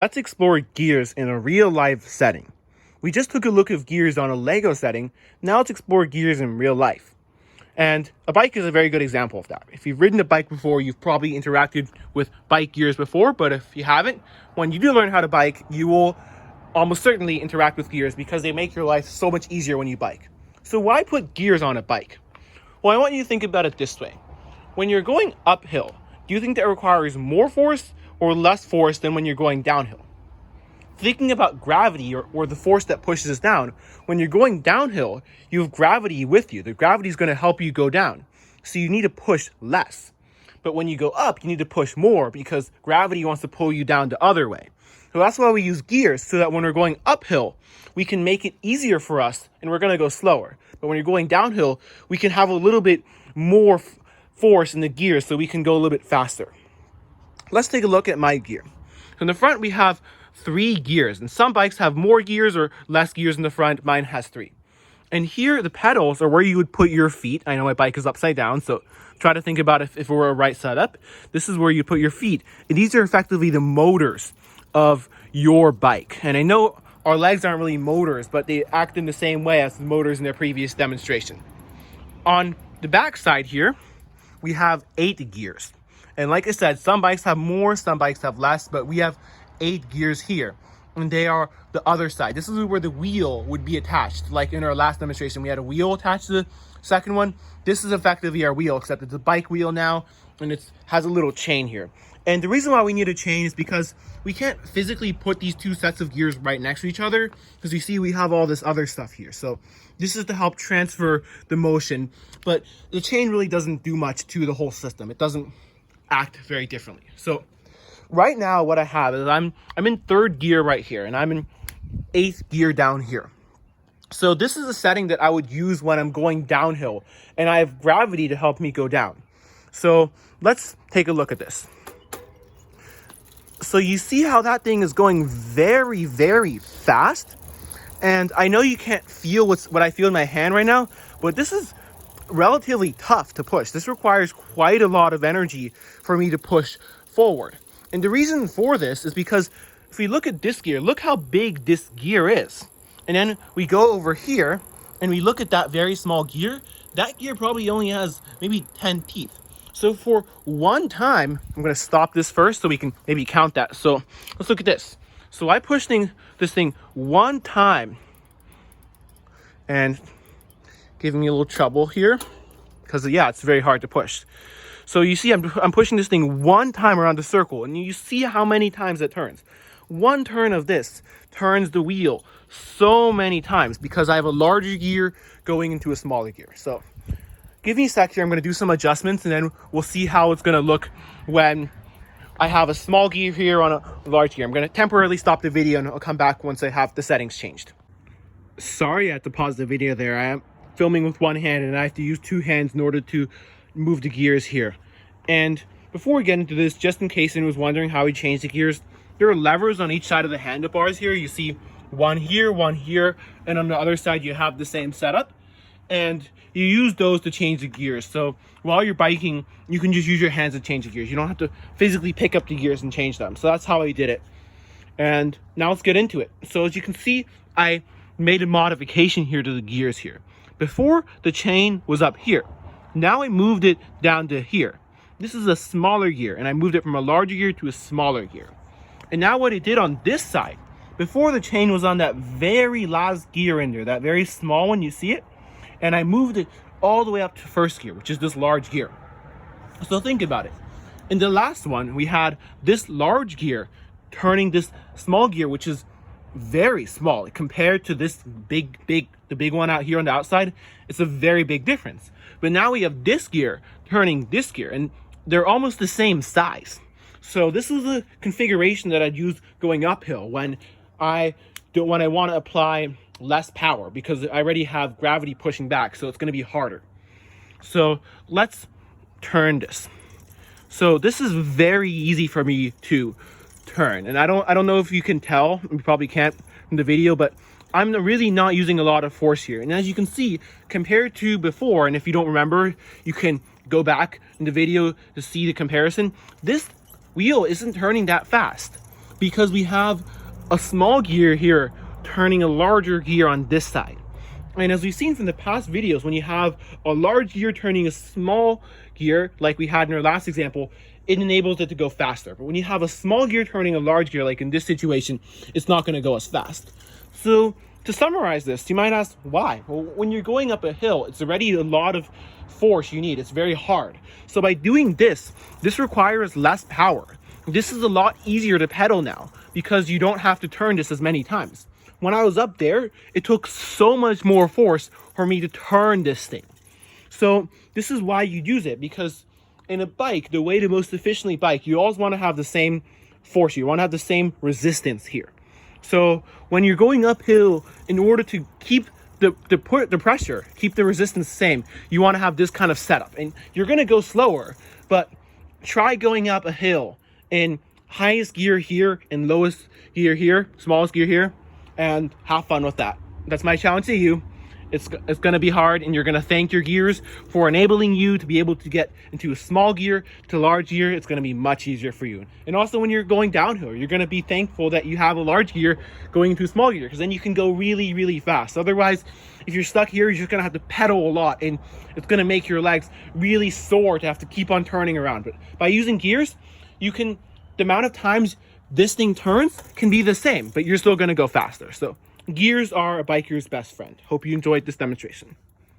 Let's explore gears in a real life setting. We just took a look at gears on a Lego setting. Now let's explore gears in real life. And a bike is a very good example of that. If you've ridden a bike before, you've probably interacted with bike gears before, but if you haven't, when you do learn how to bike, you will almost certainly interact with gears because they make your life so much easier when you bike. So why put gears on a bike? Well, I want you to think about it this way. When you're going uphill, do you think that requires more force or less force than when you're going downhill? Thinking about gravity or the force that pushes us down, when you're going downhill, you have gravity with you. The gravity is going to help you go down. So you need to push less. But when you go up, you need to push more because gravity wants to pull you down the other way. So that's why we use gears, so that when we're going uphill, we can make it easier for us and we're going to go slower. But when you're going downhill, we can have a little bit more force in the gears so we can go a little bit faster. Let's take a look at my gear. So in the front, we have 3 gears, and some bikes have more gears or less gears in the front. Mine has 3. And here, the pedals are where you would put your feet. I know my bike is upside down, so try to think about if it were a right setup. This is where you put your feet. And these are effectively the motors of your bike. And I know our legs aren't really motors, but they act in the same way as the motors in their previous demonstration. On the back side here, we have 8 gears. And like I said, some bikes have more, some bikes have less, but we have 8 gears here. And they are the other side. This is where the wheel would be attached. Like in our last demonstration, we had a wheel attached to the second one. This is effectively our wheel, except it's a bike wheel now, and it has a little chain here. And the reason why we need a chain is because we can't physically put these 2 sets of gears right next to each other, because you see we have all this other stuff here. So this is to help transfer the motion, but the chain really doesn't do much to the whole system. It doesn't act very differently. So right now what I have is I'm in 3rd gear right here, and I'm in 8th gear down here. So this is a setting that I would use when I'm going downhill, and I have gravity to help me go down. So let's take a look at this. So you see how that thing is going very, very fast? And I know you can't feel what I feel in my hand right now, but this is relatively tough to push. This requires quite a lot of energy for me to push forward. And the reason for this is because if we look at this gear, look how big this gear is. And then we go over here and we look at that very small gear. That gear probably only has maybe 10 teeth. So for one time, I'm going to stop this first so we can maybe count that. So let's look at this. So I push this thing one time, and giving me a little trouble here because yeah, it's very hard to push. So you see I'm pushing this thing one time around the circle, and you see how many times it turns. One turn of this turns the wheel so many times because I have a larger gear going into a smaller gear. So give me a sec here. I'm going to do some adjustments, and then we'll see how it's going to look when I have a small gear here on a large gear. I'm going to temporarily stop the video, and I'll come back once I have the settings changed. Sorry, I had to pause the video there. I am filming with one hand, and I have to use 2 hands in order to move the gears here. And before we get into this, just in case anyone was wondering how we change the gears, there are levers on each side of the handlebars here. You see one here, and on the other side you have the same setup. And you use those to change the gears. So while you're biking, you can just use your hands to change the gears. You don't have to physically pick up the gears and change them. So that's how I did it. And now let's get into it. So as you can see, I made a modification here to the gears here. Before, the chain was up here. Now I moved it down to here. This is a smaller gear, and I moved it from a larger gear to a smaller gear. And now what I did on this side, before the chain was on that very last gear in there, that very small one, you see it? And I moved it all the way up to 1st gear, which is this large gear. So think about it. In the last one, we had this large gear turning this small gear, which is very small compared to this the big one out here on the outside. It's a very big difference. But now we have this gear turning this gear, and they're almost the same size. So this is a configuration that I'd use going uphill when I want to apply less power, because I already have gravity pushing back, so it's going to be harder. So let's turn this. So this is very easy for me to turn, and I don't know if you can tell, you probably can't from the video, but I'm really not using a lot of force here. And as you can see, compared to before, and if you don't remember, you can go back in the video to see the comparison. This wheel isn't turning that fast. because we have a small gear here turning a larger gear on this side. And as we've seen from the past videos, when you have a large gear turning a small gear, like we had in our last example, it enables it to go faster. But when you have a small gear turning a large gear, like in this situation, it's not going to go as fast. So to summarize this, you might ask, why? Well, when you're going up a hill, it's already a lot of force you need. It's very hard. So by doing this requires less power. This is a lot easier to pedal now because you don't have to turn this as many times. When I was up there, it took so much more force for me to turn this thing. So this is why you use it, because in a bike, the way to most efficiently bike, you always want to have the same force. You want to have the same resistance here. So when you're going uphill, in order to keep the pressure, keep the resistance the same, you want to have this kind of setup. And you're going to go slower, but try going up a hill in highest gear here and lowest gear here, smallest gear here, and have fun with that. That's my challenge to you. It's going to be hard, and you're going to thank your gears for enabling you to be able to get into a small gear to large gear. It's going to be much easier for you. And also when you're going downhill, you're going to be thankful that you have a large gear going into a small gear, because then you can go really, really fast. Otherwise, if you're stuck here, you're just going to have to pedal a lot, and it's going to make your legs really sore to have to keep on turning around. But by using gears, the amount of times this thing turns can be the same, but you're still going to go faster. So gears are a biker's best friend. Hope you enjoyed this demonstration.